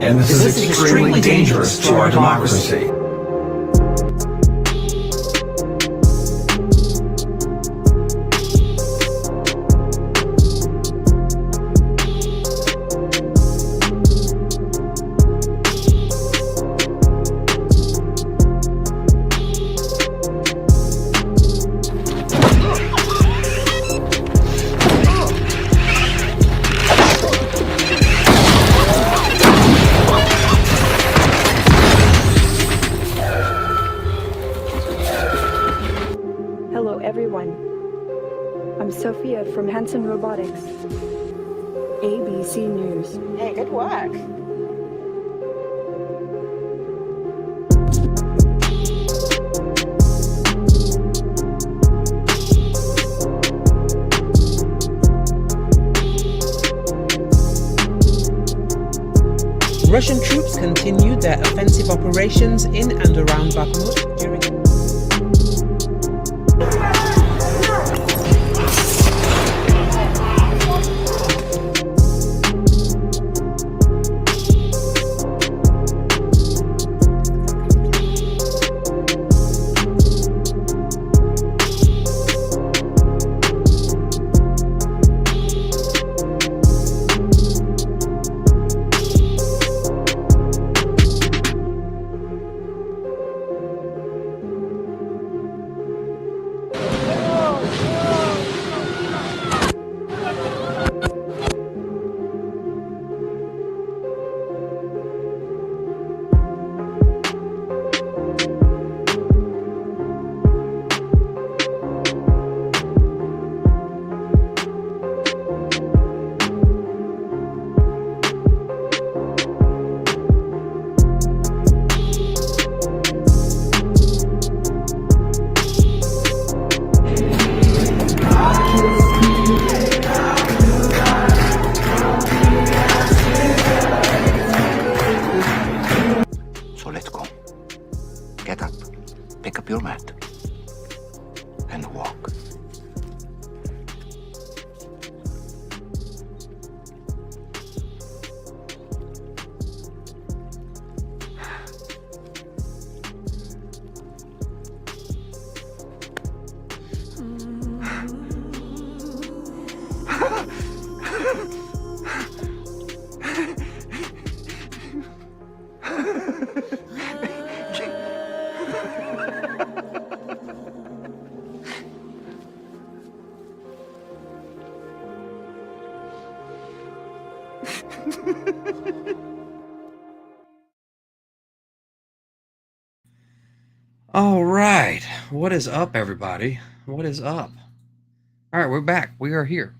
and this is extremely dangerous to our democracy. Hello everyone, I'm Sophia from Hanson Robotics, ABC News. Hey, good work. Russian troops continued their offensive operations in and around Bakhmut during So let's go. Get up, pick up your mat, and walk. All right. What is up, everybody? What is up? All right, we're back. We are here.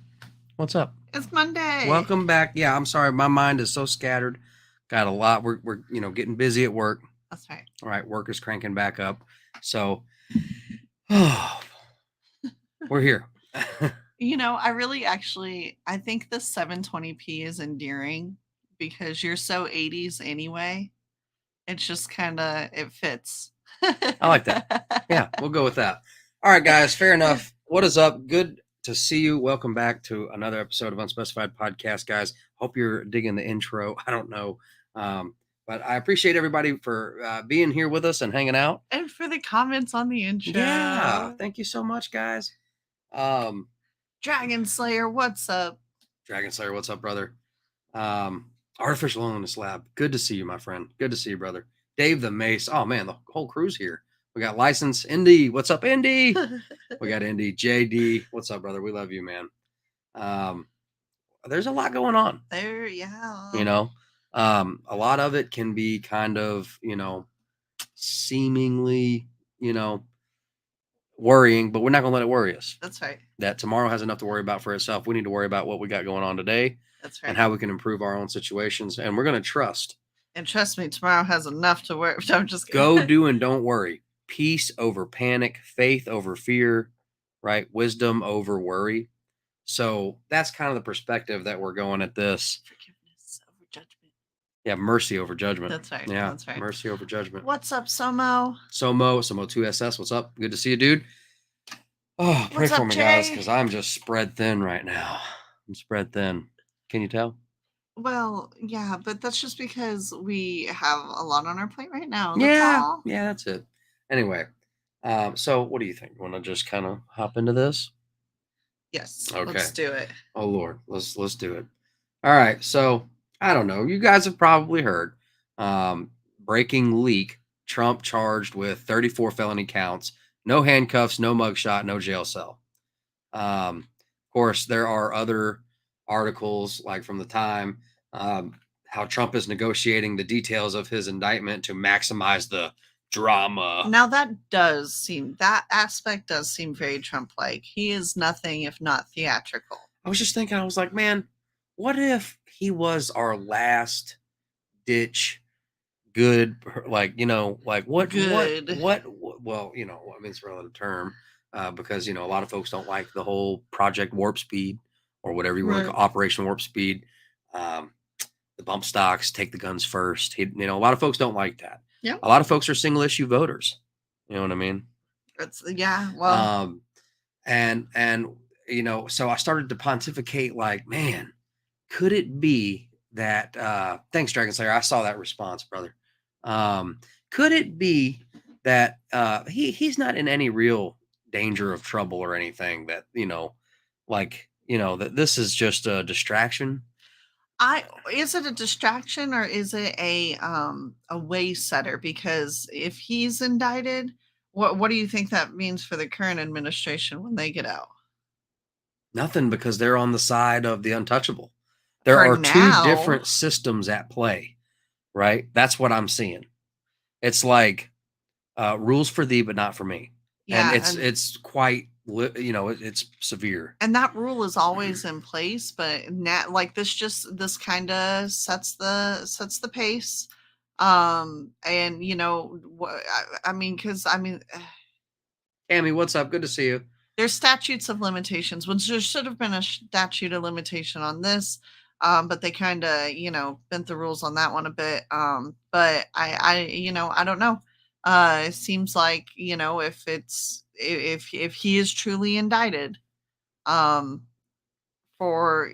What's up? It's Monday. Welcome back. Yeah, I'm sorry. My mind is so scattered. Got a lot. We're getting busy at work. That's right. All right, work is cranking back up. So, we're here. You know, I think the 720p is endearing because you're so 80s anyway. It's just it fits. I like that. Yeah, we'll go with that. All right, guys, fair enough. What is up? Good to see you. Welcome back to another episode of Unspecified Podcast, guys. Hope you're digging the intro. I don't know. But I appreciate everybody for being here with us and hanging out. And for the comments on the intro. Yeah, thank you so much, guys. Dragon Slayer, what's up? Dragon Slayer, what's up, brother? Artificial Loneliness Lab, good to see you, my friend. Good to see you, brother. Dave the Mace. Oh, man, the whole crew's here. We got License Indy. What's up, Indy? We got Indy. JD. What's up, brother? We love you, man. There's a lot going on. Yeah. You know, a lot of it can be kind of, seemingly, worrying, but we're not going to let it worry us. That's right. That tomorrow has enough to worry about for itself. We need to worry about what we got going on today. That's right. And how we can improve our own situations. And we're going to trust. And trust me, tomorrow has enough to worry. I'm just kidding. Go do and don't worry. Peace over panic, faith over fear, right? Wisdom over worry. So that's kind of the perspective that we're going at this. Forgiveness over judgment. Yeah, mercy over judgment. That's right. Yeah, that's right. Mercy over judgment. What's up, Somo? Somo2SS, what's up? Good to see you, dude. Oh, pray What's for up, me, Jay? guys, because I'm just spread thin right now. I'm spread thin. Can you tell? Well, yeah, but that's just because we have a lot on our plate right now. That's Yeah, all. yeah, that's it. Anyway, so what do you think? Want to just kind of hop into this? Yes, Okay. let's do it. Oh Lord, let's do it. All right. So I don't know. You guys have probably heard. Breaking leak. Trump charged with 34 felony counts. No handcuffs. No mugshot. No jail cell. Of course, there are other articles like from the time how Trump is negotiating the details of his indictment to maximize the drama. Now that aspect does seem very Trump-like. He is nothing if not theatrical. I was just thinking, I was like, man, what if he was our last ditch good, like, like what, Good. well, I mean, it's a relative term because, a lot of folks don't like the whole Project Warp Speed or whatever you want to Right. call Operation Warp Speed. The bump stocks, take the guns first. A lot of folks don't like that. Yeah. A lot of folks are single issue voters. You know what I mean? Well, And so I started to pontificate like, man, could it be that thanks, Dragon Slayer, I saw that response, brother. Could it be that he's not in any real danger of trouble or anything, that that this is just a distraction? is it a distraction or is it a way setter? Because if he's indicted, what do you think that means for the current administration when they get out? Nothing, because they're on the side of the untouchable. There For are two now. different systems at play, right? That's what I'm seeing. It's like rules for thee, but not for me. Yeah, And it's quite, it's severe. and that rule is always in place, but now, like this kind of sets the pace. And I mean, because Tammy, what's up? Good to see you. there's statutes of limitations, which there should have been a statute of limitation on this, but they kind of bent the rules on that one a bit. But I don't know. It seems like if he is truly indicted, um, for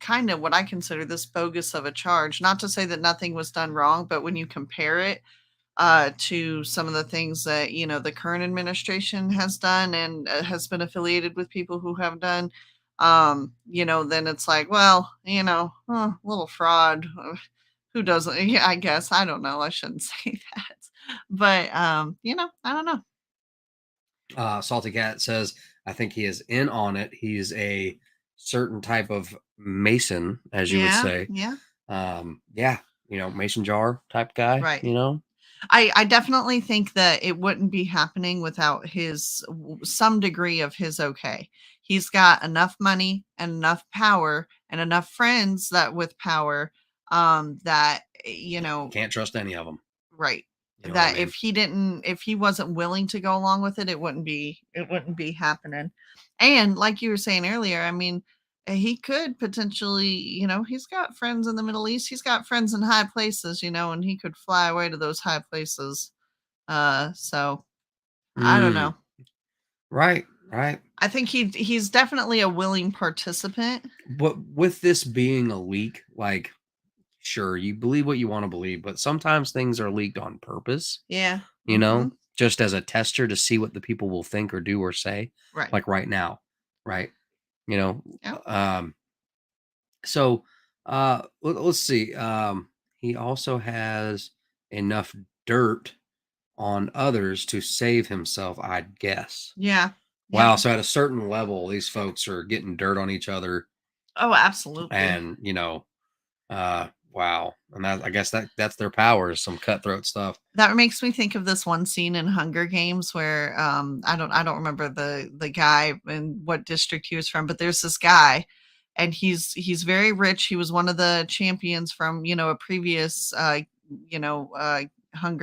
kind of what I consider this bogus of a charge. Not to say that nothing was done wrong, but when you compare it to some of the things that the current administration has done and has been affiliated with people who have done, then it's like, well, a little fraud. Who doesn't? Yeah, I guess I don't know. I shouldn't say that, but I don't know. Salty Cat says, I think he is in on it. He's a certain type of Mason, as you would say. Yeah. Yeah, Mason jar type guy, Right. I definitely think that it wouldn't be happening without some degree of his okay. He's got enough money and enough power and enough friends that with power that Can't trust any of them. right. You know what That I mean? if he wasn't willing to go along with it, it wouldn't be happening. And like you were saying earlier, I mean, he could potentially, he's got friends in the Middle East, he's got friends in high places, and he could fly away to those high places. So I don't know. Right. I think he's definitely a willing participant. But with this being a leak, like, sure, you believe what you want to believe, but sometimes things are leaked on purpose. Yeah. Just as a tester to see what the people will think or do or say. Right. Like right now, right? Yeah. So let's see. He also has enough dirt on others to save himself, I'd guess. Yeah. Wow. So at a certain level, these folks are getting dirt on each other. Oh, absolutely. And wow. And I guess that's their power, is some cutthroat stuff. That makes me think of this one scene in Hunger Games where I don't remember the guy and what district he was from, but there's this guy and he's very rich. He was one of the champions from a previous Hunger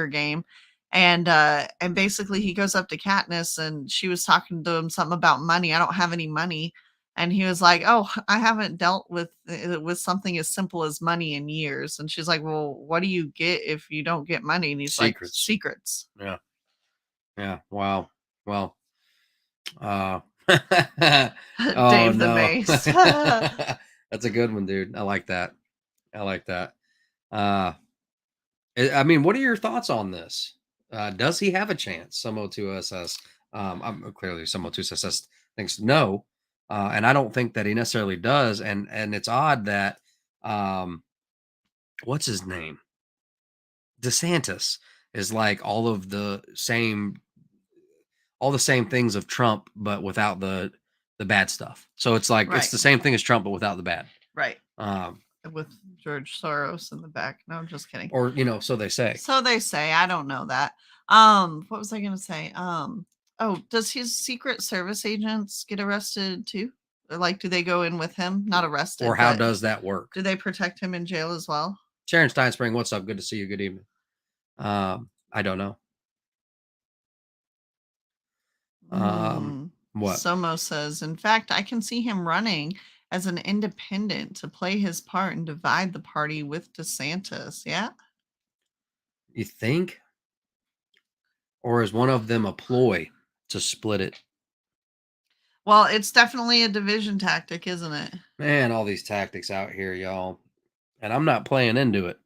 Game. And basically he goes up to Katniss and she was talking to him something about money. I don't have any money. And he was like, "Oh, I haven't dealt with something as simple as money in years." And she's like, "Well, what do you get if you don't get money?" And he's like, "Secrets." Yeah. Wow. Well, Dave oh, the no. Mace. That's a good one, dude. I like that. I like that. I mean, what are your thoughts on this? Does he have a chance? Samo2 says, I'm clearly Samo2 says thinks no. And I don't think that he necessarily does. And it's odd that, what's his name? DeSantis is like all the same things of Trump, but without the bad stuff. So it's like, it's Right. the same thing as Trump, but without the bad. Right. Um, With George Soros in the back. No, I'm just kidding. or, so they say. So they say. I don't know that. What was I going to say? Oh, does his Secret Service agents get arrested too? Or like, do they go in with him? Not arrested. Or how but does that work? do they protect him in jail as well? Sharon Steinspring, what's up? Good to see you. Good evening. I don't know. What? Somo says, in fact, I can see him running as an independent to play his part and divide the party with DeSantis. Yeah. You think? Or is one of them a ploy to split it? Well, it's definitely a division tactic, isn't it? Man, all these tactics out here, y'all. And I'm not playing into it.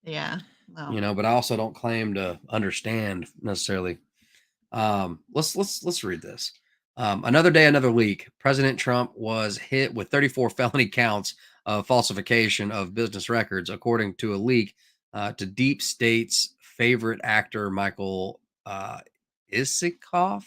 Yeah. No. But I also don't claim to understand necessarily. Let's read this. Another day, another week. President Trump was hit with 34 felony counts of falsification of business records, according to a leak to Deep State's favorite actor, Michael Isikoff.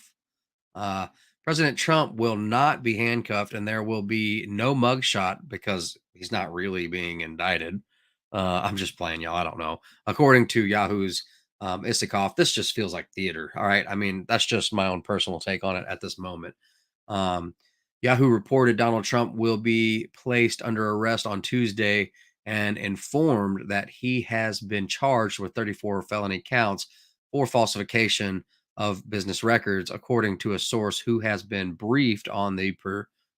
President Trump will not be handcuffed, and there will be no mugshot because he's not really being indicted. I'm just playing, y'all. I don't know. According to Yahoo's Isikoff, this just feels like theater. All right. I mean, that's just my own personal take on it at this moment. Yahoo reported Donald Trump will be placed under arrest on Tuesday and informed that he has been charged with 34 felony counts for falsification of business records, according to a source who has been briefed on the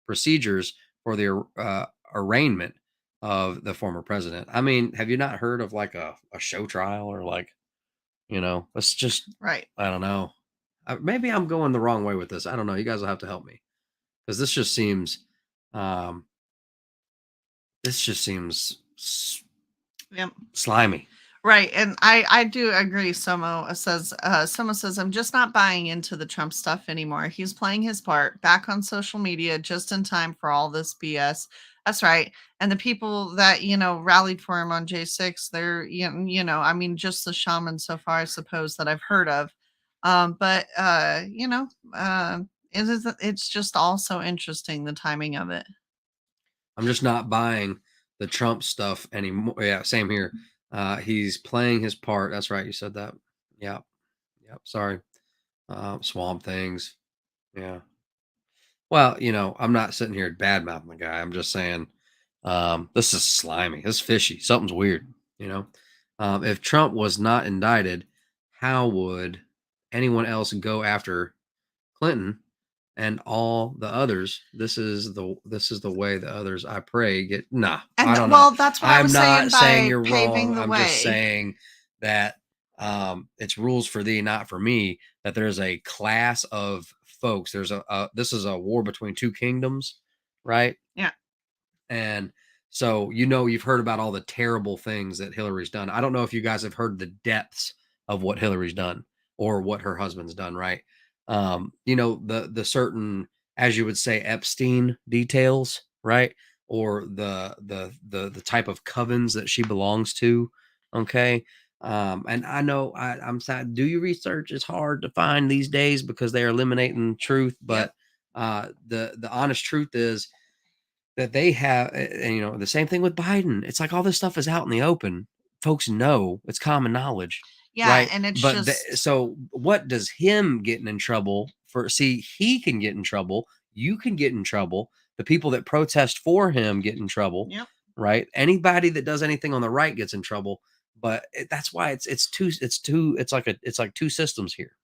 procedures for the arraignment of the former president. I mean, have you not heard of like a show trial or like, it's just, right. I don't know. Maybe I'm going the wrong way with this. I don't know. You guys will have to help me because this just seems, Yep. slimy. Right. And I do agree. Someone says, I'm just not buying into the Trump stuff anymore. He's playing his part back on social media just in time for all this BS. That's right. And the people that, rallied for him on J6, they're, I mean, just the shaman so far, I suppose, that I've heard of. It's just all so interesting, the timing of it. I'm just not buying the Trump stuff anymore. Yeah, same here. He's playing his part. That's right. You said that. Yeah. Yep. Sorry. Swamp things. Yeah. Well, I'm not sitting here bad mouthing the guy. I'm just saying, this is slimy. This is fishy. Something's weird. If Trump was not indicted, how would anyone else go after Clinton and all the others? This is the way the others, I pray, get. Nah, And I don't well, know. that's what I'm I was not saying by you're paving wrong. the I'm way. just saying that it's rules for thee, not for me. That there's a class of folks. There's this is a war between two kingdoms, right? Yeah. And so you've heard about all the terrible things that Hillary's done. I don't know if you guys have heard the depths of what Hillary's done or what her husband's done, right? The certain, as you would say, Epstein details, right? Or the type of covens that she belongs to. Okay. And I know I'm sad. Do your research. It's hard to find these days because they are eliminating truth. But the honest truth is that they have, and the same thing with Biden. It's like all this stuff is out in the open. Folks know, it's common knowledge. Yeah, right? and it's But just so what does him getting in trouble for? See, he can get in trouble. You can get in trouble. The people that protest for him get in trouble. Yep. Right? Anybody that does anything on the right gets in trouble. But that's why it's like two systems here.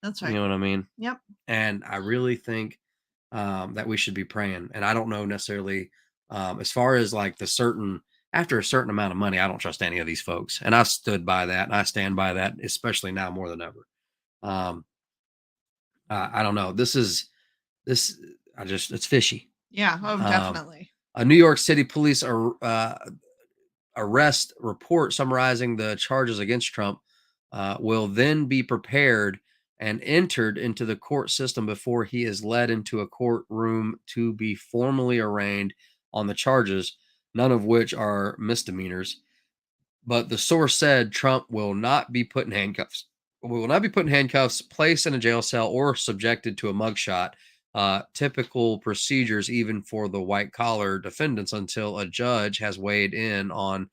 That's right. You know what I mean? Yep. And I really think that we should be praying. And I don't know necessarily as far as like after a certain amount of money, I don't trust any of these folks. And I stood by that, and I stand by that, especially now more than ever. I don't know. It's fishy. Yeah. Oh, definitely. New York City police arrest report summarizing the charges against Trump will then be prepared and entered into the court system before he is led into a courtroom to be formally arraigned on the charges, none of which are misdemeanors. But the source said Trump will not be put in handcuffs. We will not be put in handcuffs, placed in a jail cell, or subjected to a mugshot. Typical procedures, even for the white collar defendants, until a judge has weighed in on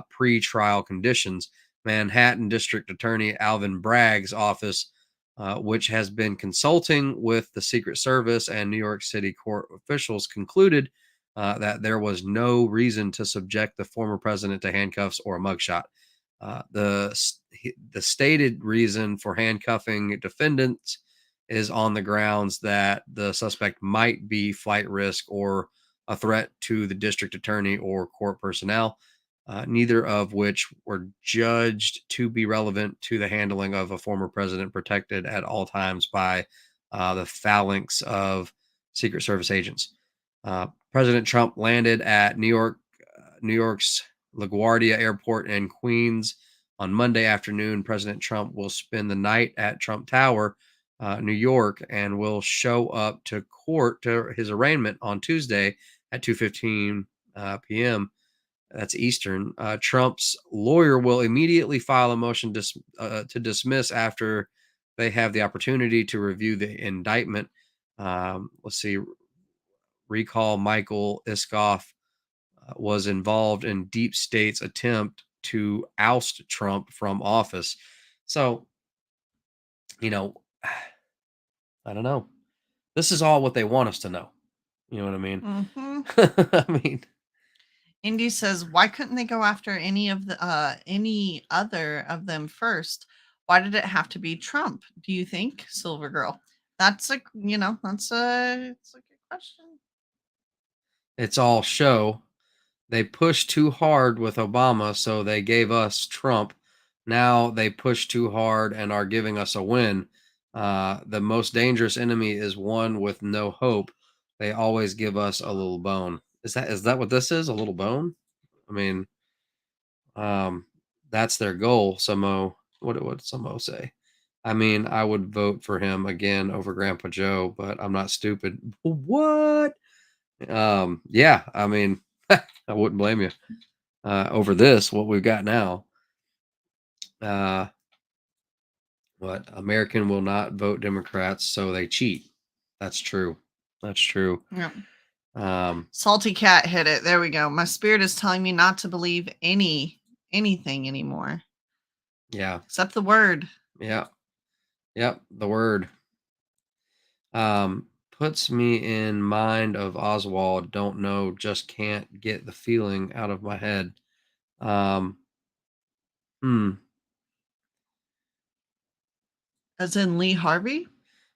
pre-trial conditions. Manhattan District Attorney Alvin Bragg's office, which has been consulting with the Secret Service and New York City court officials, concluded that there was no reason to subject the former president to handcuffs or a mugshot. The stated reason for handcuffing defendants is on the grounds that the suspect might be flight risk or a threat to the district attorney or court personnel, neither of which were judged to be relevant to the handling of a former president protected at all times by the phalanx of Secret Service agents. President Trump landed at New York's LaGuardia Airport in Queens on Monday afternoon. President Trump will spend the night at Trump Tower, New York, and will show up to court to his arraignment on Tuesday at 2:15 p.m. That's Eastern. Trump's lawyer will immediately file a motion to dismiss after they have the opportunity to review the indictment. Let's see. Recall Michael Isikoff was involved in deep state's attempt to oust Trump from office. So, I don't know. This is all what they want us to know. You know what I mean? Mm-hmm. I mean, Indy says, why couldn't they go after any other of them first? Why did it have to be Trump? Do you think, Silver Girl? That's a good question. it's all show. They pushed too hard with Obama, so they gave us Trump. Now they push too hard and are giving us a win. The most dangerous enemy is one with no hope. They always give us a little bone. Is that what this is? A little bone? I mean, that's their goal. Samo, what did Samo say? I mean, I would vote for him again over Grandpa Joe, but I'm not stupid. What? Yeah, I mean, I wouldn't blame you over this, what we've got now. What American will not vote Democrats, so they cheat. That's true. That's true. Yeah. Salty Cat hit it. There we go. My spirit is telling me not to believe anything anymore. Yeah. Except the word. Yeah. Yep. The word. Puts me in mind of Oswald. Don't know. Just can't get the feeling out of my head. As in Lee Harvey?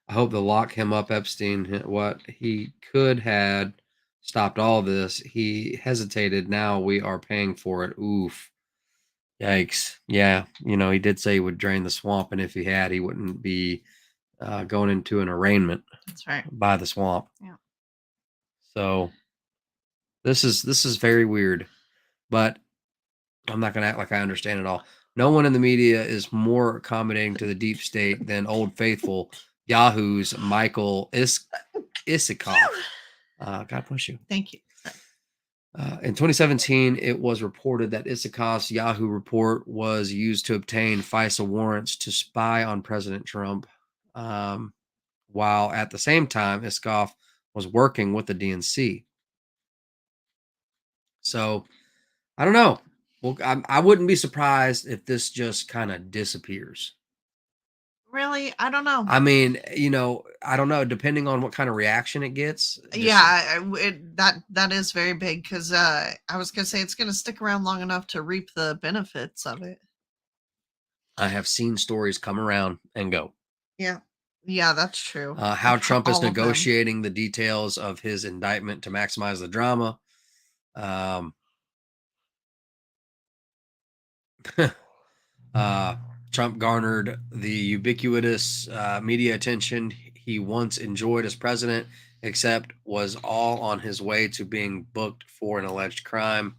I hope the lock him up Epstein. What he could had stopped all this. He hesitated. Now we are paying for it. Oof. Yikes. Yeah. He did say he would drain the swamp. And if he had, he wouldn't be going into an arraignment. That's right. By the swamp. Yeah. So this is very weird. But I'm not going to act like I understand it all. No one in the media is more accommodating to the deep state than Old Faithful Yahoo's Michael Isikoff. God bless you. Thank you. In 2017, it was reported that Isikoff's Yahoo report was used to obtain FISA warrants to spy on President Trump, while at the same time, Isikoff was working with the DNC. So, I don't know. Well, I wouldn't be surprised if this just kind of disappears. Really? I don't know. I mean, I don't know. Depending on what kind of reaction it gets. Yeah, that is very big because I was going to say it's going to stick around long enough to reap the benefits of it. I have seen stories come around and go. Yeah. Yeah, that's true. How Trump is negotiating the details of his indictment to maximize the drama. Trump garnered the ubiquitous media attention he once enjoyed as president, except was all on his way to being booked for an alleged crime.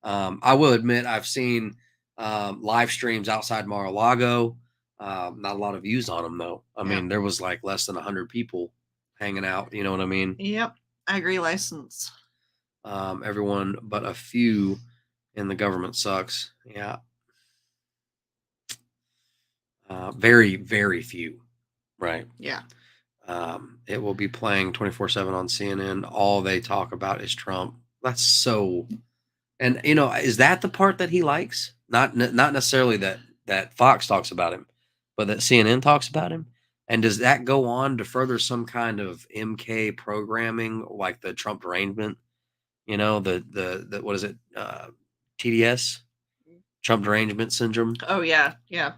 I will admit I've seen live streams outside Mar-a-Lago. Not a lot of views on them though. I mean, there was like less than 100 people hanging out. You know what I mean? Yep. Agri license. Everyone but a few in the government sucks. Yeah. Very, very few. Right. Yeah. It will be playing 24/7 on CNN. All they talk about is Trump. That's so. And is that the part that he likes? Not necessarily that Fox talks about him, but that CNN talks about him. And does that go on to further some kind of MK programming, like the Trump derangement? The what is it? TDS, Trump derangement syndrome. Oh yeah, yeah.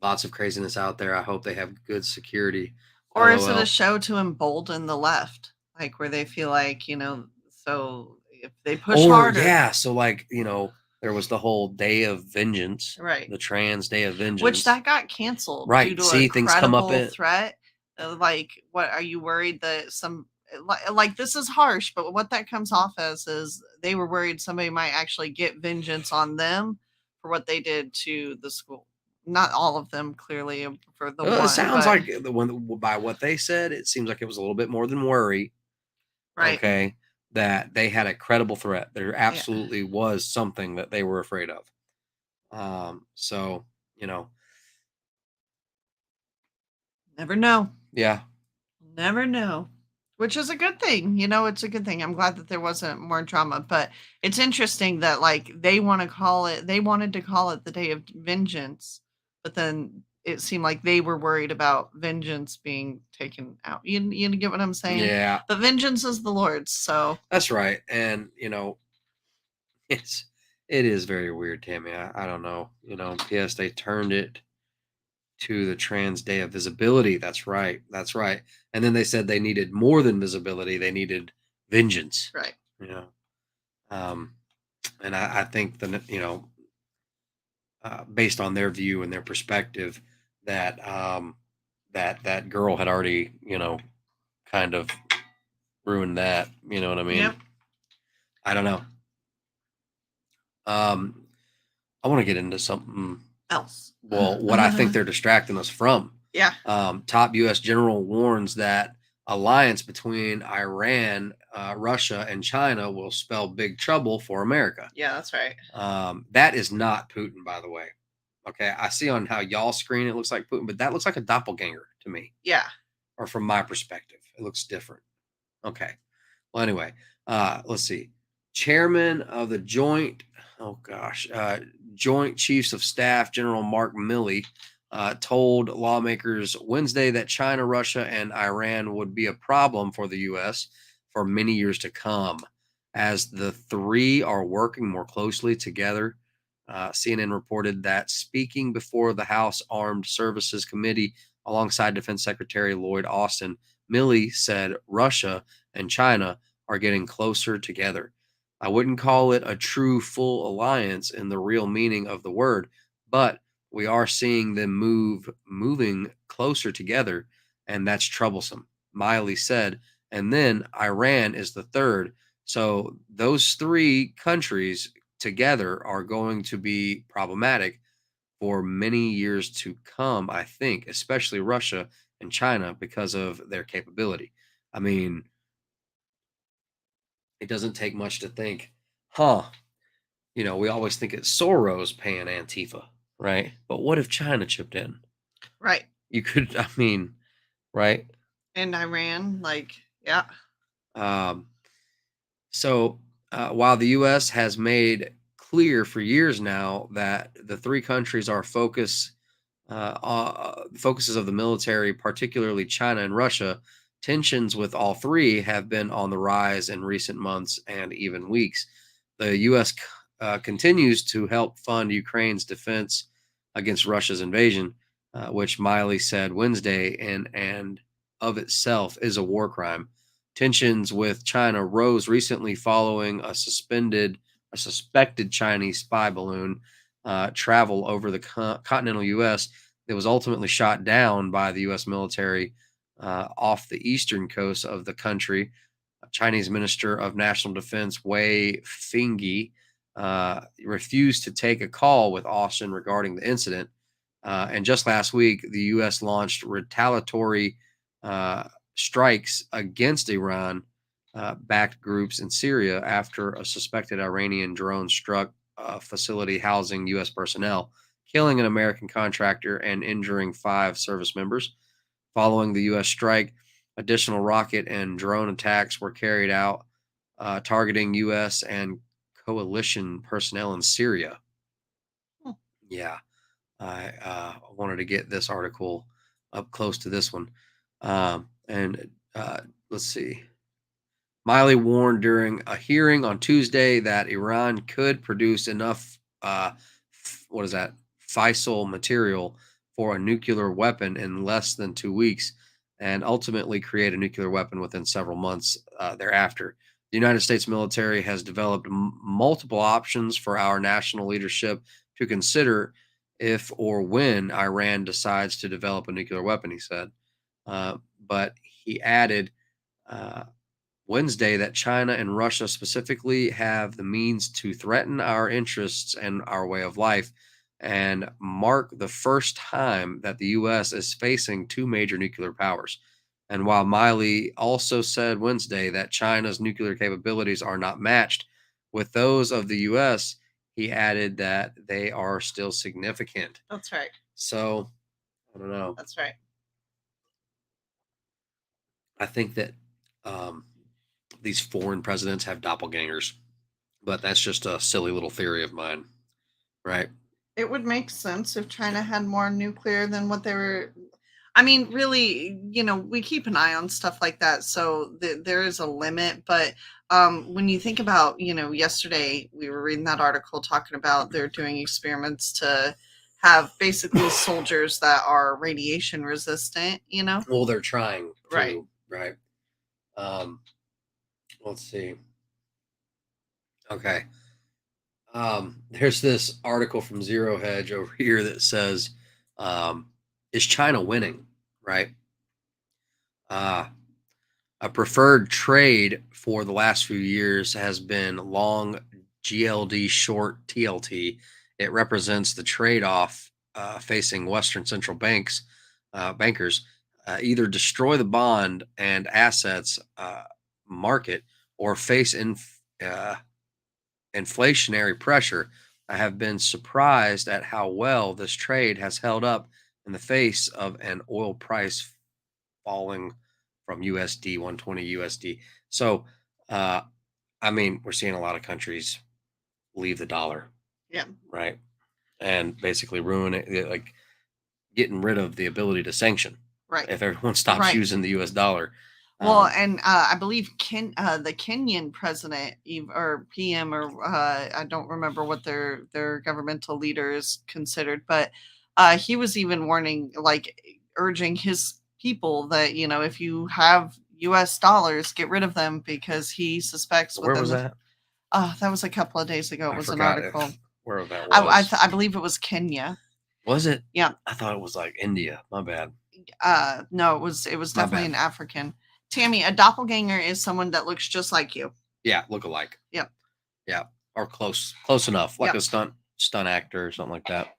Lots of craziness out there. I hope they have good security. Or is it LOL. a show to embolden the left, like where they feel like so if they push harder, yeah. So like there was the whole Day of Vengeance, right? The Trans Day of Vengeance, Which that got canceled, right? Due to See, a things come up credible in threat. Like, what are you worried that like this is harsh, but what that comes off as is they were worried somebody might actually get vengeance on them for what they did to the school. Not all of them, clearly, for the one. It sounds but, like the one by what they said, it seems like it was a little bit more than worry. right. Okay, that they had a credible threat. There absolutely was something that they were afraid of. So Never know. yeah. Never know. Which is a good thing. It's a good thing. I'm glad that there wasn't more drama, but it's interesting that like they wanted to call it the Day of Vengeance, but then it seemed like they were worried about vengeance being taken out. You get what I'm saying? Yeah. But vengeance is the Lord's, so That's right. And it is very weird, Tammy. I don't know. Yes, they turned it to the Trans Day of Visibility. That's right. That's right. And then they said they needed more than visibility. They needed vengeance. right. And I think based on their view and their perspective, that that girl had already kind of ruined that. You know what I mean? Yep. I don't know. I want to get into something Else. Well, what I think they're distracting us from. Yeah. Top U.S. general warns that alliance between Iran, Russia, and China will spell big trouble for America. Yeah, that's right. That is not Putin, by the way. Okay, I see on how y'all screen it looks like Putin, but that looks like a doppelganger to me. Yeah. Or from my perspective, it looks different. Okay. Well, anyway, let's see. Chairman of the Joint Chiefs of Staff, General Mark Milley, told lawmakers Wednesday that China, Russia, and Iran would be a problem for the U.S. for many years to come, as the three are working more closely together. CNN reported that speaking before the House Armed Services Committee alongside Defense Secretary Lloyd Austin, Milley said Russia and China are getting closer together. I wouldn't call it a true full alliance in the real meaning of the word, but we are seeing them moving closer together, and that's troublesome, Miley said. And then Iran is the third. So those three countries together are going to be problematic for many years to come, I think, especially Russia and China because of their capability. I mean, it doesn't take much to think, we always think it's Soros paying Antifa, right? But what if China chipped in? Right. You could, right? And Iran, yeah. So while the U.S. has made clear for years now that the three countries are focuses of the military, particularly China and Russia, tensions with all three have been on the rise in recent months and even weeks. The U.S. Continues to help fund Ukraine's defense against Russia's invasion, which Miley said Wednesday and of itself is a war crime. Tensions with China rose recently following a suspected Chinese spy balloon travel over the continental U.S. that was ultimately shot down by the U.S. military off the eastern coast of the country. Chinese Minister of National Defense Wei Fenghe refused to take a call with Austin regarding the incident. And just last week, the U.S. launched retaliatory strikes against Iran backed groups in Syria after a suspected Iranian drone struck a facility housing U.S. personnel, killing an American contractor and injuring 5 service members. Following the U.S. strike, additional rocket and drone attacks were carried out, targeting U.S. and coalition personnel in Syria. Yeah, I wanted to get this article up close to this one. And let's see. Miley warned during a hearing on Tuesday that Iran could produce enough, fissile material for a nuclear weapon in less than 2 weeks and ultimately create a nuclear weapon within several months thereafter. The United States military has developed multiple options for our national leadership to consider if or when Iran decides to develop a nuclear weapon, he said. But he added Wednesday that China and Russia specifically have the means to threaten our interests and our way of life and mark the first time that the U.S. is facing 2 major nuclear powers. And while Miley also said Wednesday that China's nuclear capabilities are not matched with those of the U.S., he added that they are still significant. That's right. So, I don't know. That's right. I think that these foreign presidents have doppelgangers, but that's just a silly little theory of mine, right? It would make sense if China had more nuclear than what they were. I mean, really, we keep an eye on stuff like that, so there is a limit. But when you think about, yesterday we were reading that article talking about they're doing experiments to have basically soldiers that are radiation resistant, Well, they're trying to, Right. Let's see. Okay. There's this article from Zero Hedge over here that says, is China winning? Right. A preferred trade for the last few years has been long GLD, short TLT. It represents the trade-off facing Western central bankers either destroy the bond and assets market or face inflationary pressure. I have been surprised at how well this trade has held up in the face of an oil price falling from USD 120 USD. So, I mean, we're seeing a lot of countries leave the dollar. Yeah. Right. And basically ruin it, like getting rid of the ability to sanction. Right. If everyone stops using the US dollar. Well, and I believe the Kenyan president or PM or I don't remember what their governmental leader is considered, but he was even warning, like urging his people that if you have U.S. dollars, get rid of them because he suspects. Where was that? That was a couple of days ago. It was an article. Where that was? I believe it was Kenya. Was it? Yeah. I thought it was like India. My bad. No, it was definitely an African. Tammy, a doppelganger is someone that looks just like you. Yeah, look alike. Yep. Yeah, or close enough, like a stunt actor or something like that.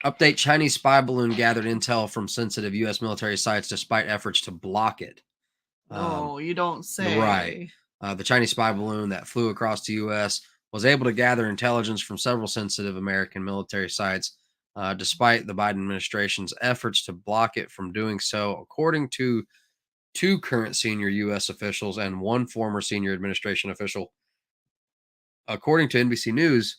Update: Chinese spy balloon gathered intel from sensitive U.S. military sites despite efforts to block it. Oh, you don't say. Right. The Chinese spy balloon that flew across the U.S. was able to gather intelligence from several sensitive American military sites, despite the Biden administration's efforts to block it from doing so, according to 2 current senior U.S. officials and 1 former senior administration official. According to NBC News,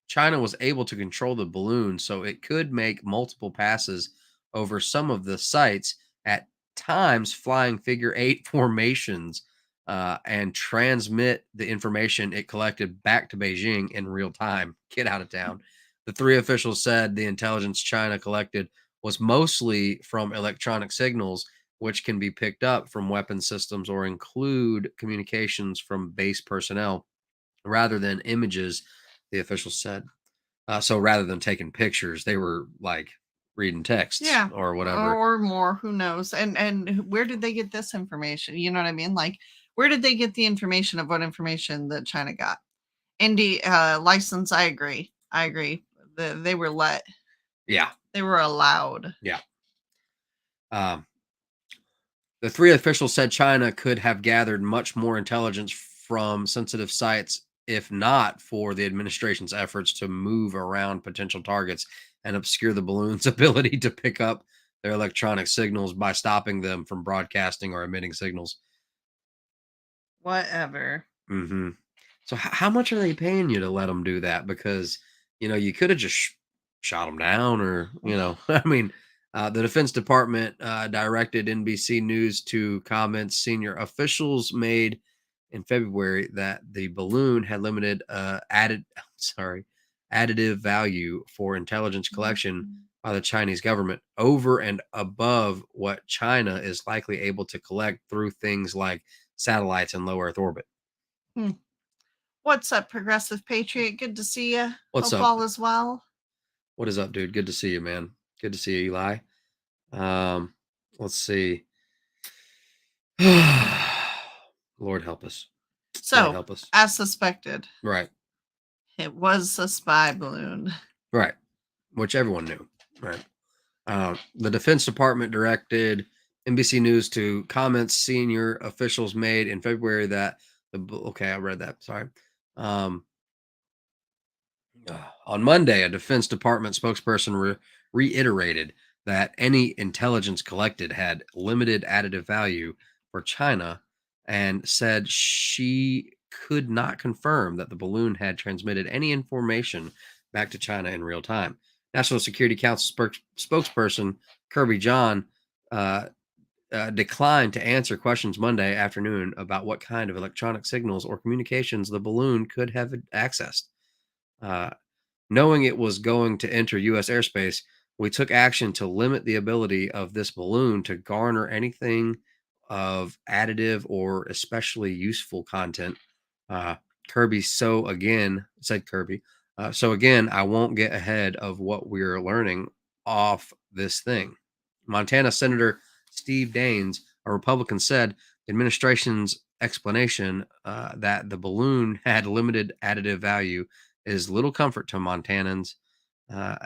China was able to control the balloon so it could make multiple passes over some of the sites, at times flying figure 8 formations, and transmit the information it collected back to Beijing in real time. Get out of town. The 3 officials said the intelligence China collected was mostly from electronic signals, which can be picked up from weapon systems or include communications from base personnel rather than images, the officials said. So rather than taking pictures, they were like reading texts Yeah. or whatever. Or more, who knows? And where did they get this information? You know what I mean? Like, where did they get the information of what information that China got? Indie license, I agree. They were let. Yeah. They were allowed. Yeah. The three officials said China could have gathered much more intelligence from sensitive sites if not for the administration's efforts to move around potential targets and obscure the balloon's ability to pick up their electronic signals by stopping them from broadcasting or emitting signals. Whatever. Mm-hmm. So how much are they paying you to let them do that? Because, you could have just shot them down or, I mean, the Defense Department directed NBC News to comments senior officials made in February that the balloon had limited additive value for intelligence collection by the Chinese government over and above what China is likely able to collect through things like satellites in low Earth orbit. What's up, Progressive Patriot? Good to see you. What's Hope up? all is well. What is up, dude? Good to see you, man. Good to see you, Eli. Let's see. Lord help us. Lord So, help us. as suspected, Right. it was a spy balloon. Right. Which everyone knew. Right. The Defense Department directed NBC News to comments senior officials made in February that I read that. Sorry. On Monday, a Defense Department spokesperson reiterated that any intelligence collected had limited additive value for China and said she could not confirm that the balloon had transmitted any information back to China in real time. National Security Council spokesperson Kirby John declined to answer questions Monday afternoon about what kind of electronic signals or communications the balloon could have accessed. Knowing it was going to enter U.S. airspace, we took action to limit the ability of this balloon to garner anything of additive or especially useful content. Kirby said Kirby. So again, I won't get ahead of what we're learning off this thing. Montana Senator Steve Daines, a Republican, said the administration's explanation that the balloon had limited additive value is little comfort to Montanans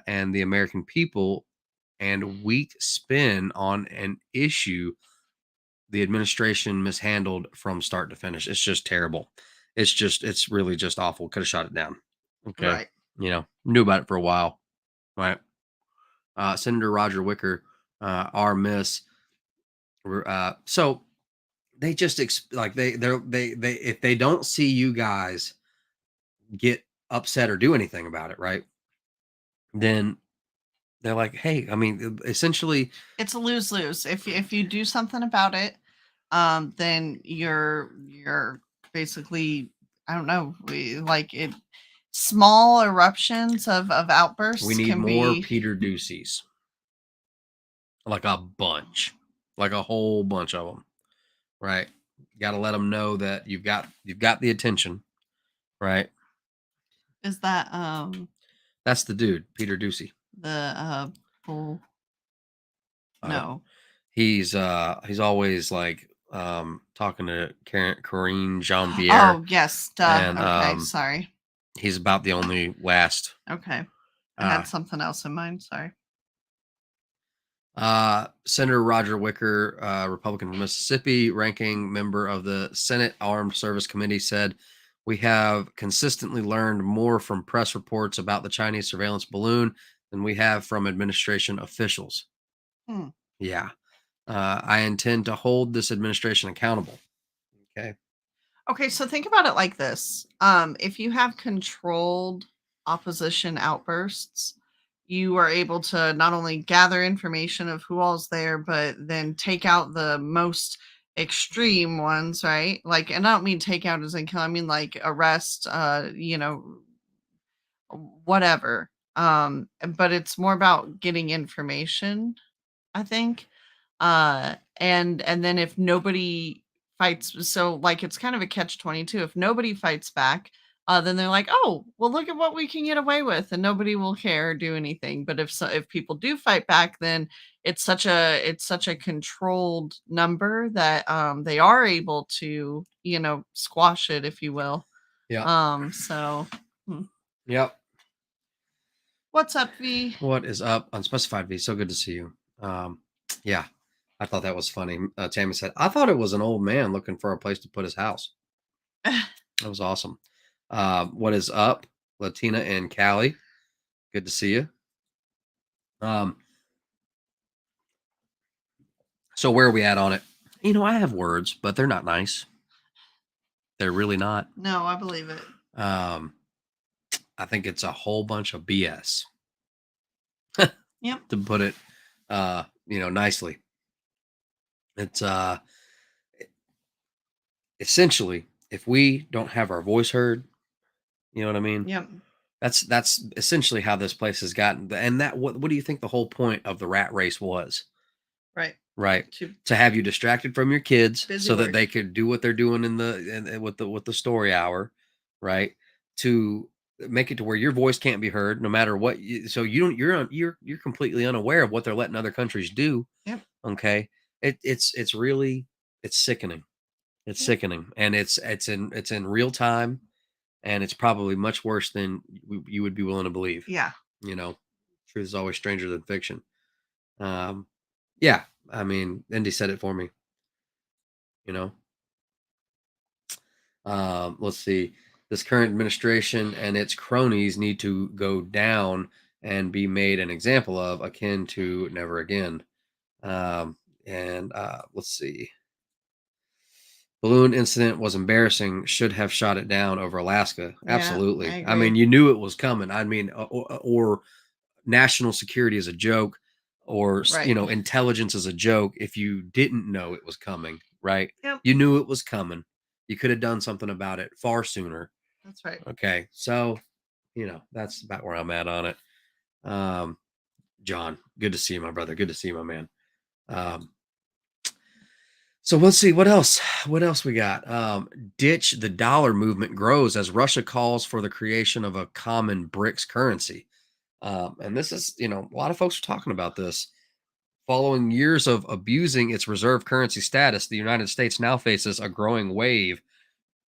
and the American people, and weak spin on an issue the administration mishandled from start to finish. It's just terrible. It's really just awful. Could have shot it down. Okay. Right. Knew about it for a while. Right. Senator Roger Wicker, our miss. So they just they if they don't see you guys get upset or do anything about it, right? Then they're like, hey, I mean, essentially, It's a lose-lose. If you do something about it, then you're basically, I don't know, small eruptions of outbursts we need can more be Peter Duceys, like a bunch, like a whole bunch of them, right? Got to let them know that you've got the attention, right? Is that That's the dude, Peter Ducey. the bull? No. He's always like talking to Corinne Jean-Pierre. Oh, yes. Duh. And, okay, sorry. He's about the only last. Okay. I had something else in mind. Sorry. Senator Roger Wicker, Republican from Mississippi, ranking member of the Senate Armed Service Committee, said, we have consistently learned more from press reports about the Chinese surveillance balloon than we have from administration officials. Yeah. I intend to hold this administration accountable. Okay. Okay, so think about it like this. If you have controlled opposition outbursts, you are able to not only gather information of who all's there, but then take out the most extreme ones, right? Like, and I don't mean take out as in kill, I mean like arrest, whatever. But it's more about getting information, I think. And then if nobody fights, so like it's kind of a catch 22. If nobody fights back, then they're like, oh, well, look at what we can get away with, and nobody will care or do anything. But if people do fight back, then it's such a controlled number that they are able to squash it, if you will. Yeah. So Yep. what's up, V? What is up? Unspecified V. So good to see you. Yeah. I thought that was funny. Tammy said, I thought it was an old man looking for a place to put his house. That was awesome. What is up? Latina and Callie. Good to see you. So where are we at on it? I have words, but they're not nice. They're really not. No, I believe it. I think it's a whole bunch of BS. Yep. To put it, nicely. It's essentially, if we don't have our voice heard, you know what I mean? Yep. That's essentially how this place has gotten. And what do you think the whole point of the rat race was? Right. Right. To have you distracted from your kids so that work. they could do what they're doing with the story hour, right? To make it to where your voice can't be heard no matter what. So you're completely unaware of what they're letting other countries do. Yep. Okay. It's really sickening. It's sickening, and it's in real time, and it's probably much worse than you would be willing to believe. Yeah. Truth is always stranger than fiction. Yeah. I mean, Indy said it for me. Let's see. This current administration and its cronies need to go down and be made an example of, akin to never again. Let's see. Balloon incident was embarrassing. Should have shot it down over Alaska. Yeah, Absolutely. I I mean, agree. you knew it was coming. I mean, or national security is a joke, or Right. intelligence is a joke. If you didn't know it was coming, right? Yep. You knew it was coming. You could have done something about it far sooner. That's right. Okay, so that's about where I'm at on it. John, good to see you, my brother. Good to see you, my man. So let's see what else. What else we got? Ditch the dollar movement grows as Russia calls for the creation of a common BRICS currency. And this is, a lot of folks are talking about this. Following years of abusing its reserve currency status, the United States now faces a growing wave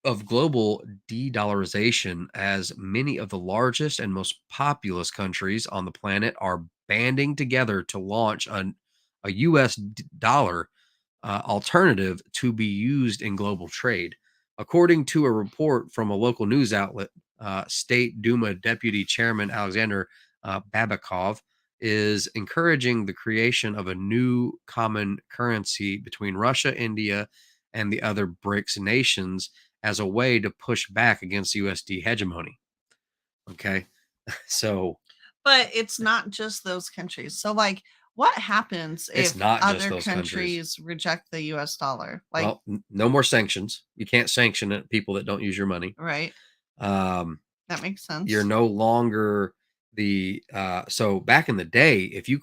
of global de-dollarization as many of the largest and most populous countries on the planet are banding together to launch a US dollar alternative to be used in global trade. According to a report from a local news outlet, State Duma Deputy Chairman Alexander Babakov is encouraging the creation of a new common currency between Russia, India, and the other BRICS nations as a way to push back against USD hegemony. Okay. So, but it's not just those countries. So, like, what happens if other countries reject the US dollar? Like, well, no more sanctions. You can't sanction it, people that don't use your money. Right. That makes sense. You're no longer so back in the day, if you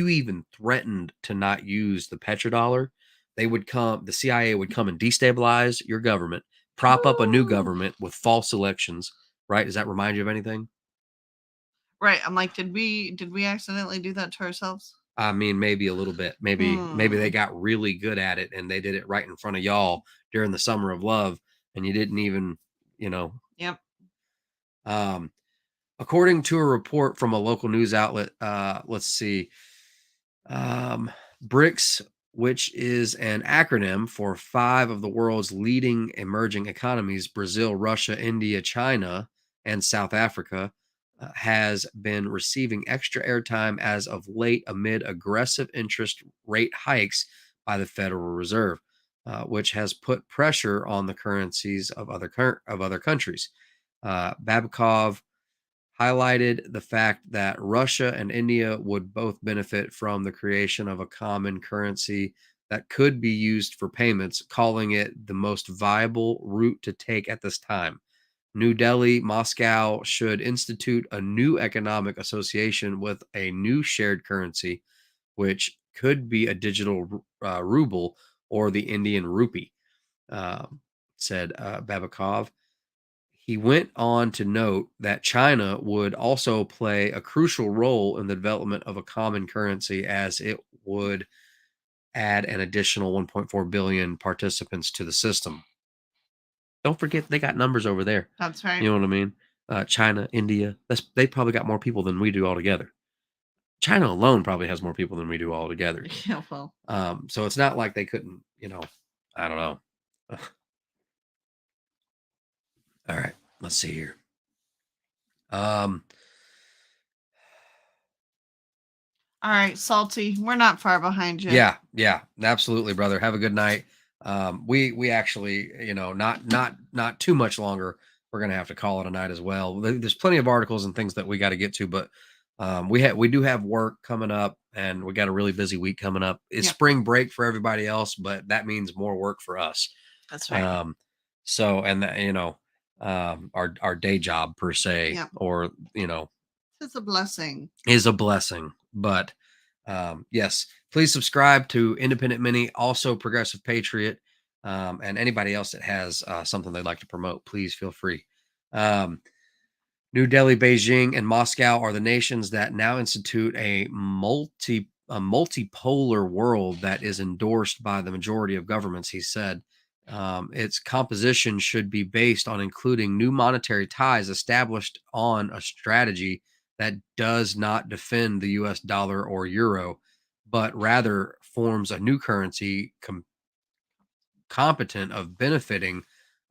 even threatened to not use the petrodollar, the CIA would come and destabilize your government, prop up a new government with false elections, right? Does that remind you of anything? Right. I'm like, did we accidentally do that to ourselves? I mean, maybe a little bit. Maybe they got really good at it and they did it right in front of y'all during the summer of love, and you didn't even, Yep. According to a report from a local news outlet, let's see, BRICS, which is an acronym for 5 of the world's leading emerging economies, Brazil, Russia, India, China, and South Africa, has been receiving extra airtime as of late amid aggressive interest rate hikes by the Federal Reserve, which has put pressure on the currencies of other countries. Babakov highlighted the fact that Russia and India would both benefit from the creation of a common currency that could be used for payments, calling it the most viable route to take at this time. New Delhi, Moscow should institute a new economic association with a new shared currency, which could be a digital ruble or the Indian rupee, said Babakov. He went on to note that China would also play a crucial role in the development of a common currency, as it would add an additional 1.4 billion participants to the system. Don't forget they got numbers over there. That's right. You know what I mean? China, India, they probably got more people than we do all together. China alone probably has more people than we do all together. Yeah, well, So it's not like they couldn't, I don't know. All right, let's see here. all right, Salty. We're not far behind you. Yeah, absolutely, brother. Have a good night. We actually, not too much longer. We're gonna have to call it a night as well. There's plenty of articles and things that we got to get to, but we do have work coming up, and we got a really busy week coming up. It's spring break for everybody else, but that means more work for us. That's right. So, and that, our day job per se, or It's a blessing. is a blessing. But yes, please subscribe to Independent Mini, also Progressive Patriot, and anybody else that has something they'd like to promote, please feel free. New Delhi, Beijing, and Moscow are the nations that now institute a multipolar world that is endorsed by the majority of governments, he said. Its composition should be based on including new monetary ties established on a strategy that does not defend the US dollar or euro, but rather forms a new currency competent of benefiting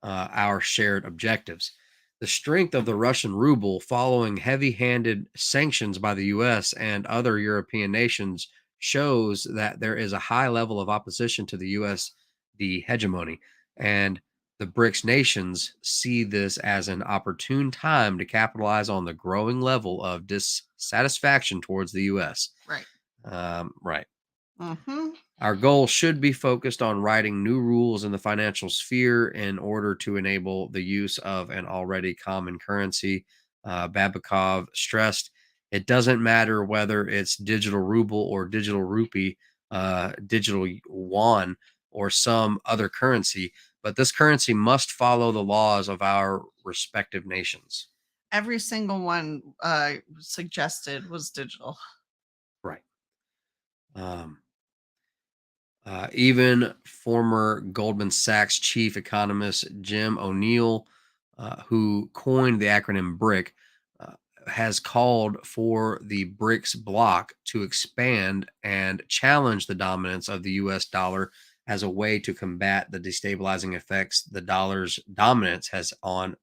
our shared objectives. The strength of the Russian ruble following heavy-handed sanctions by the US and other European nations shows that there is a high level of opposition to the US hegemony, and the BRICS nations see this as an opportune time to capitalize on the growing level of dissatisfaction towards the US. Right. Right. Mm-hmm. Our goal should be focused on writing new rules in the financial sphere in order to enable the use of an already common currency. Babakov stressed, it doesn't matter whether it's digital ruble or digital rupee, digital yuan, or some other currency, but this currency must follow the laws of our respective nations. Every single one suggested was digital. Right. Even former Goldman Sachs chief economist Jim O'Neill, who coined the acronym BRIC, has called for the BRICS bloc to expand and challenge the dominance of the US dollar as a way to combat the destabilizing effects the dollar's dominance has on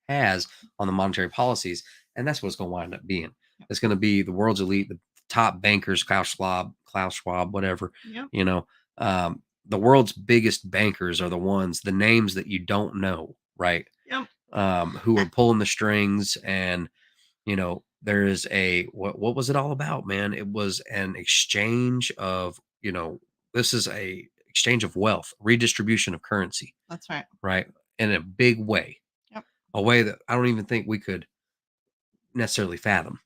the monetary policies. And that's what it's going to wind up being. It's going to be the world's elite, the top bankers, Klaus Schwab, whatever, the world's biggest bankers are the names that you don't know, right? Yep. Who are pulling the strings, and there is what was it all about, man? It was an exchange of, this is a exchange of wealth, redistribution of currency. That's right. Right. In a big way. Yep. A way that I don't even think we could necessarily fathom.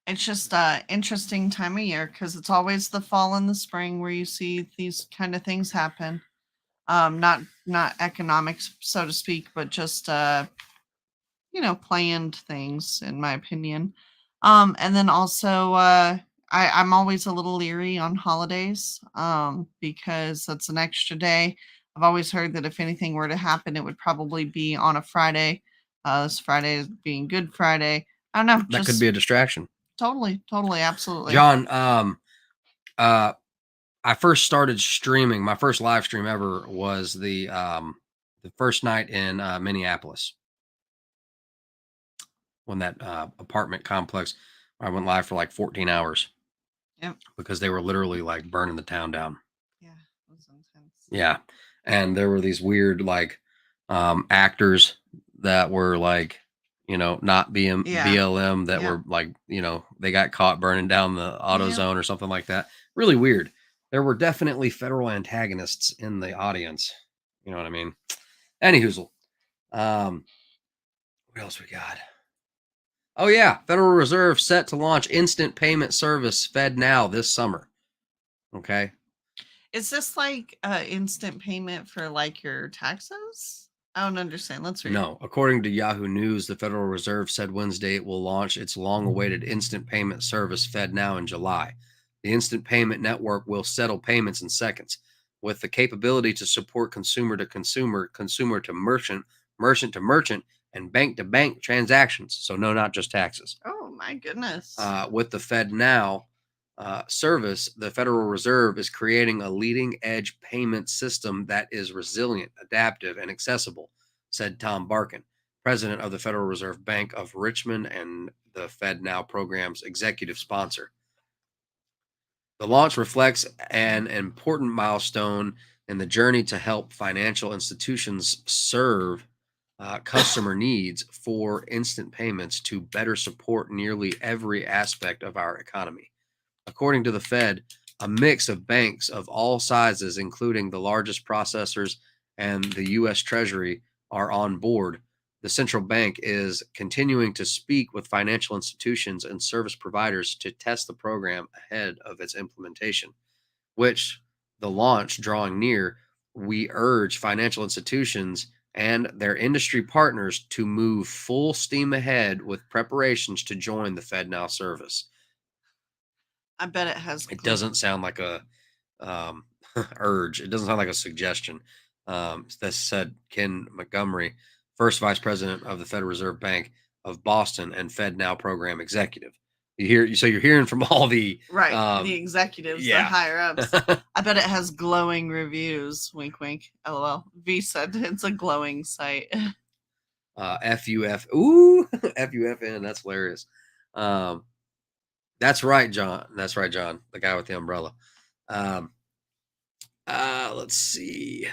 It's just interesting time of year because it's always the fall and the spring where you see these kind of things happen. Not economics, so to speak, but just planned things, in my opinion. And then also I'm always a little leery on holidays because that's an extra day. I've always heard that if anything were to happen, it would probably be on a Friday. This Friday being Good Friday. I don't know. That could be a distraction. Totally, absolutely. John, I first started streaming. My first live stream ever was the first night in Minneapolis, when that apartment complex, I went live for like 14 hours. Yep. Because they were literally like burning the town down. Yeah, it was intense. Yeah, and there were these weird actors that were like, not BLM, that were like, they got caught burning down the AutoZone or something like that. Really weird. There were definitely federal antagonists in the audience. You know what I mean? Anyhoozle. What else we got? Oh yeah, Federal Reserve set to launch instant payment service FedNow this summer. Okay. Is this like instant payment for like your taxes? I don't understand. Let's read. No, according to Yahoo News, the Federal Reserve said Wednesday it will launch its long-awaited instant payment service FedNow in July. The instant payment network will settle payments in seconds, with the capability to support consumer to consumer, consumer to merchant, merchant to merchant, and bank to bank transactions. So no, not just taxes. Oh my goodness. With the FedNow service, the Federal Reserve is creating a leading-edge payment system that is resilient, adaptive, and accessible, said Tom Barkin, president of the Federal Reserve Bank of Richmond and the FedNow program's executive sponsor. The launch reflects an important milestone in the journey to help financial institutions serve customer needs for instant payments to better support nearly every aspect of our economy. According to the Fed, a mix of banks of all sizes, including the largest processors and the U.S. Treasury, are on board. The central bank is continuing to speak with financial institutions and service providers to test the program ahead of its implementation, which the launch drawing near, we urge financial institutions and their industry partners to move full steam ahead with preparations to join the FedNow service. I bet it has. It doesn't sound like a urge. It doesn't sound like a suggestion. That said Ken Montgomery, first vice president of the Federal Reserve Bank of Boston and FedNow program executive. You're hearing from all the the executives, yeah. the higher ups. I bet it has glowing reviews. Wink, wink. LOL. V said it's a glowing site. FUF. Ooh, FUFN. That's hilarious. That's right, John. That's right, John. The guy with the umbrella. Let's see.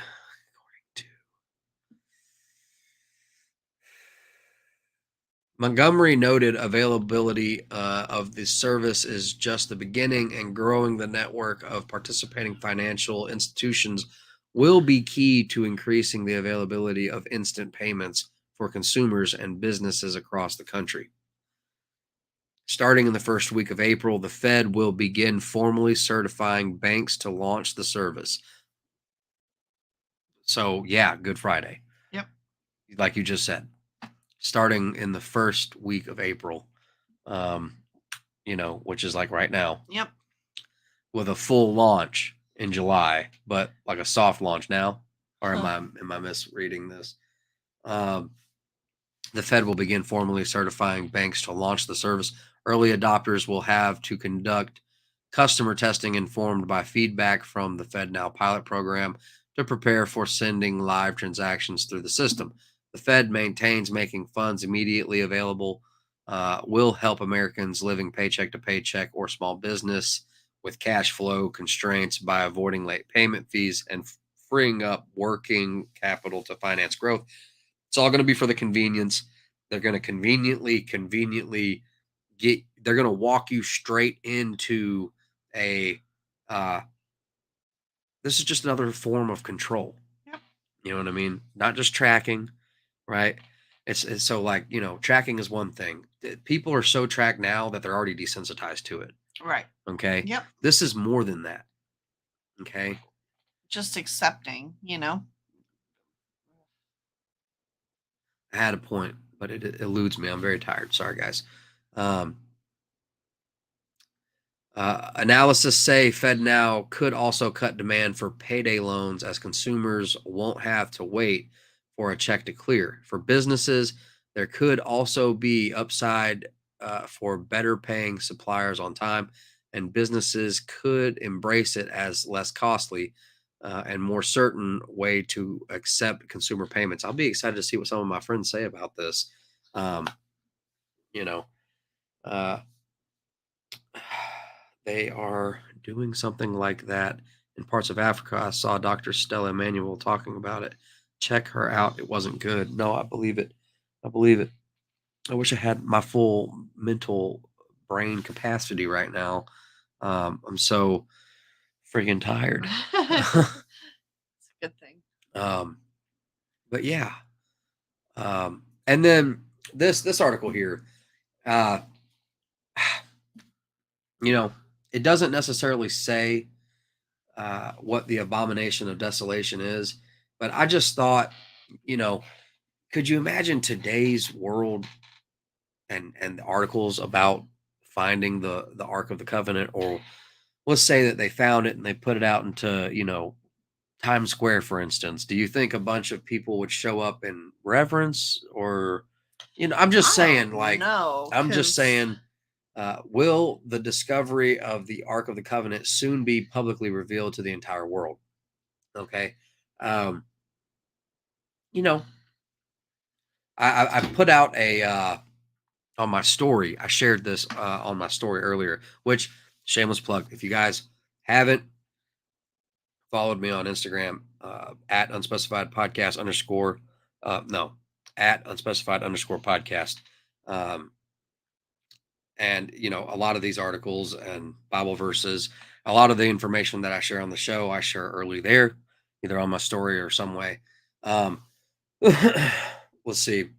Montgomery noted availability of the service is just the beginning, and growing the network of participating financial institutions will be key to increasing the availability of instant payments for consumers and businesses across the country. Starting in the first week of April, the Fed will begin formally certifying banks to launch the service. So, yeah, Good Friday. Yep. Like you just said. Starting in the first week of April, which is like right now. Yep. With a full launch in July, but like a soft launch now. Or am I misreading this? The Fed will begin formally certifying banks to launch the service. Early adopters will have to conduct customer testing informed by feedback from the FedNow pilot program to prepare for sending live transactions through the system. The Fed maintains making funds immediately available will help Americans living paycheck to paycheck or small business with cash flow constraints by avoiding late payment fees and freeing up working capital to finance growth. It's all going to be for the convenience. They're going to conveniently they're going to walk you straight into this is just another form of control. Yep. You know what I mean? Not just tracking. Right. It's so like, tracking is one thing. People are so tracked now that they're already desensitized to it. Right. Okay. Yep. This is more than that. Okay. Just accepting, I had a point, but it eludes me. I'm very tired. Sorry, guys. Analysis say FedNow could also cut demand for payday loans as consumers won't have to wait for a check to clear. For businesses, there could also be upside for better paying suppliers on time, and businesses could embrace it as less costly and more certain way to accept consumer payments. I'll be excited to see what some of my friends say about this. They are doing something like that in parts of Africa. I saw Dr. Stella Emanuel talking about it. Check her out. It wasn't good. No, I believe it. I wish I had my full mental brain capacity right now. I'm so freaking tired. It's a good thing. But yeah. And then this article here, it doesn't necessarily say what the abomination of desolation is, but I just thought you know, could you imagine today's world and the articles about finding the Ark of the Covenant, or let's say that they found it and they put it out into, Times Square, for instance? Do you think a bunch of people would show up in reverence, or, I'm just saying, like, No, I'm just saying, will the discovery of the Ark of the Covenant soon be publicly revealed to the entire world? Okay. Um, you know, I put out on my story. I shared this on my story earlier, which, shameless plug, if you guys haven't followed me on Instagram, at unspecified podcast underscore, no, at unspecified underscore podcast. Um, and, a lot of these articles and Bible verses, a lot of the information that I share on the show, I share early there, either on my story or some way. Let's see.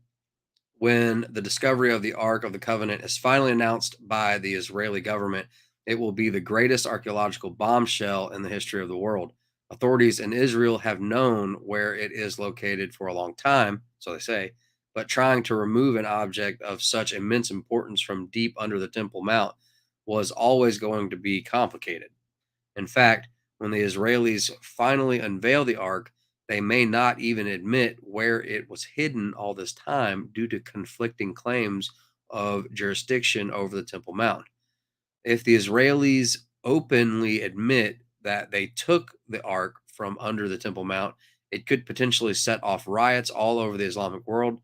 When the discovery of the Ark of the Covenant is finally announced by the Israeli government, it will be the greatest archaeological bombshell in the history of the world. Authorities in Israel have known where it is located for a long time, so they say, but trying to remove an object of such immense importance from deep under the Temple Mount was always going to be complicated. In fact, when the Israelis finally unveil the Ark, they may not even admit where it was hidden all this time due to conflicting claims of jurisdiction over the Temple Mount. If the Israelis openly admit that they took the Ark from under the Temple Mount, it could potentially set off riots all over the Islamic world.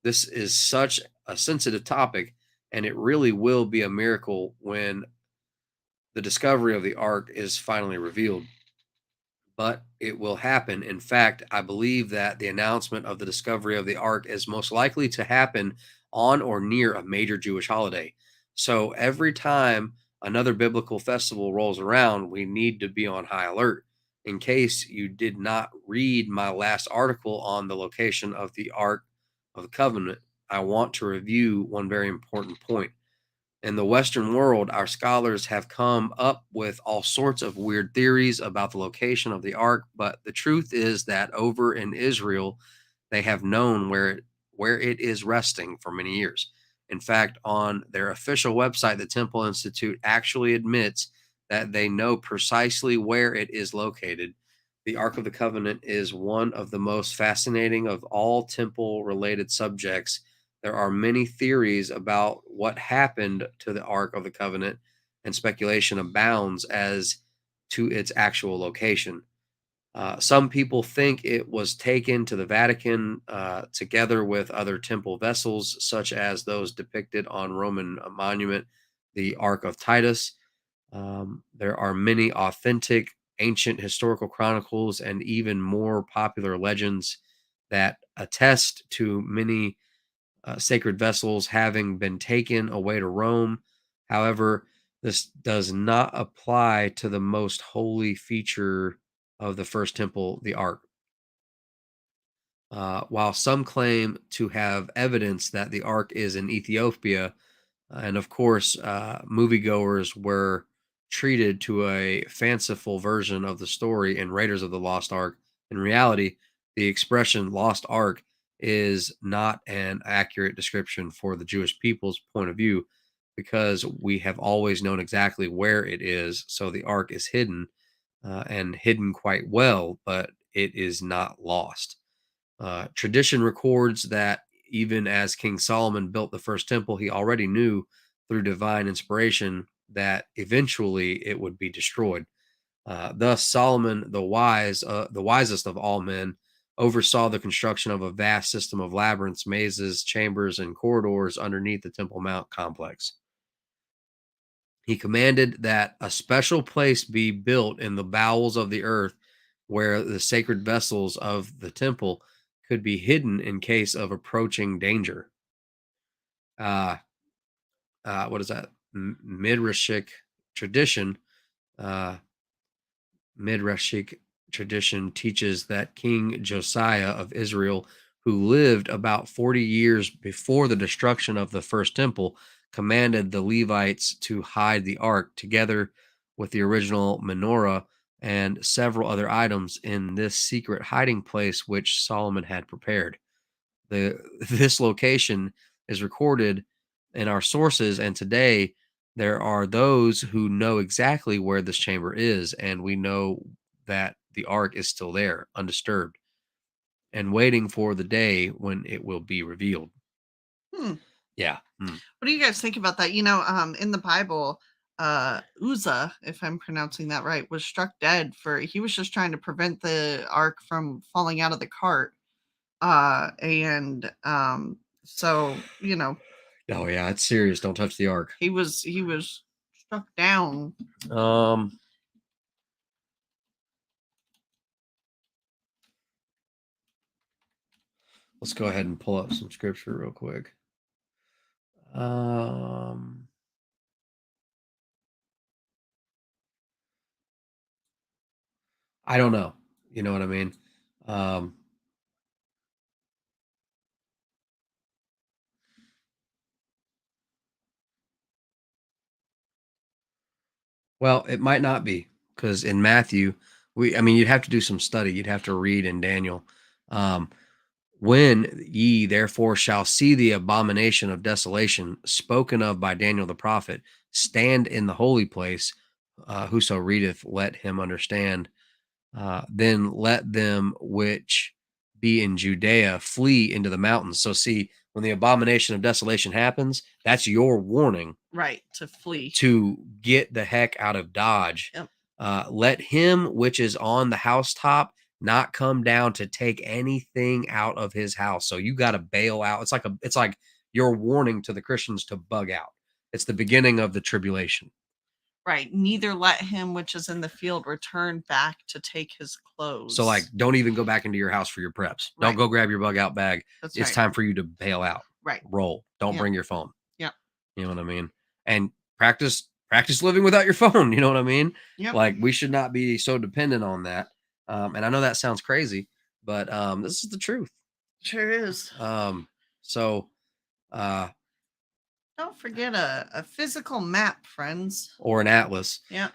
This is such a sensitive topic, and it really will be a miracle when the discovery of the Ark is finally revealed. But it will happen. In fact, I believe that the announcement of the discovery of the Ark is most likely to happen on or near a major Jewish holiday. So every time another biblical festival rolls around, we need to be on high alert. In case you did not read my last article on the location of the Ark of the Covenant, I want to review one very important point. In the Western world, our scholars have come up with all sorts of weird theories about the location of the ark, but the truth is that over in Israel, they have known where it is resting for many years. In fact, on their official website, the Temple Institute actually admits that they know precisely where it is located. The Ark of the Covenant is one of the most fascinating of all temple related subjects. There are many theories about what happened to the Ark of the Covenant, and speculation abounds as to its actual location. Some people think it was taken to the Vatican together with other temple vessels, such as those depicted on Roman monument, the Ark of Titus. There are many authentic ancient historical chronicles and even more popular legends that attest to many sacred vessels having been taken away to Rome. However, this does not apply to the most holy feature of the first temple, the ark. While some claim to have evidence that the ark is in Ethiopia, and of course, moviegoers were treated to a fanciful version of the story in Raiders of the Lost Ark. In reality, the expression lost ark is not an accurate description for the Jewish people's point of view, because we have always known exactly where it is. So the ark is hidden, and hidden quite well, but it is not lost. Tradition records that even as King Solomon built the first temple, he already knew through divine inspiration that eventually it would be destroyed. Thus, Solomon, the wisest of all men, oversaw the construction of a vast system of labyrinths, mazes, chambers, and corridors underneath the Temple Mount complex. He commanded that a special place be built in the bowels of the earth where the sacred vessels of the temple could be hidden in case of approaching danger. Uh, what is that? Midrashic tradition. Uh, Midrashic tradition teaches that King Josiah of Israel, who lived about 40 years before the destruction of the first temple, commanded the Levites to hide the ark together with the original menorah and several other items in this secret hiding place which Solomon had prepared. This location is recorded in our sources, and today there are those who know exactly where this chamber is, and we know that the ark is still there, undisturbed, and waiting for the day when it will be revealed. Hmm. Yeah. What do you guys think about that? In the Bible, Uzzah, if I'm pronouncing that right, was struck dead he was just trying to prevent the ark from falling out of the cart. And so, Oh yeah, it's serious. Don't touch the ark. he was struck down. Let's go ahead and pull up some scripture real quick. I don't know. You know what I mean? Well, it might not be, because in Matthew, you'd have to do some study. You'd have to read in Daniel. When ye therefore shall see the abomination of desolation spoken of by Daniel the prophet stand in the holy place, whoso readeth, let him understand. Then let them which be in Judea flee into the mountains. So, see, when the abomination of desolation happens, that's your warning, right, to flee, to get the heck out of Dodge. Yep. Let him which is on the housetop not come down to take anything out of his house. So you got to bail out. It's like your warning to the Christians to bug out. It's the beginning of the tribulation. Right. Neither let him which is in the field return back to take his clothes. So, like, don't even go back into your house for your preps. Right. Don't go grab your bug out bag. That's it's right. time for you to bail out. Right. Roll. Don't bring your phone. Yeah. You know what I mean? And practice living without your phone. You know what I mean? Yep. Like, we should not be so dependent on that. And I know that sounds crazy, but this is the truth. Sure is. So don't forget a physical map, friends, or an atlas. Yeah.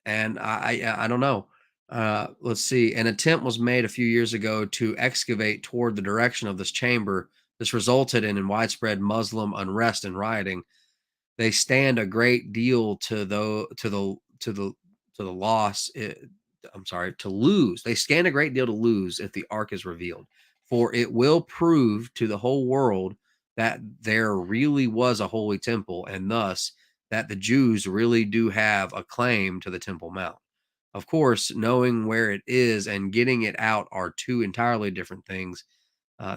And I don't know. Let's see. An attempt was made a few years ago to excavate toward the direction of this chamber. This resulted in widespread Muslim unrest and rioting. They stand a great deal to lose. They stand a great deal to lose if the ark is revealed, for it will prove to the whole world that there really was a holy temple, and thus that the Jews really do have a claim to the Temple Mount. Of course, knowing where it is and getting it out are two entirely different things.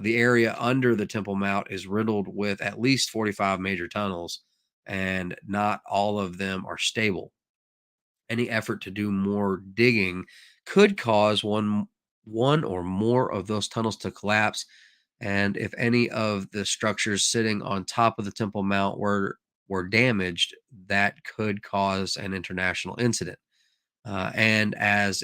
The area under the Temple Mount is riddled with at least 45 major tunnels, and not all of them are stable. Any effort to do more digging could cause one or more of those tunnels to collapse. And if any of the structures sitting on top of the Temple Mount were damaged, that could cause an international incident. And as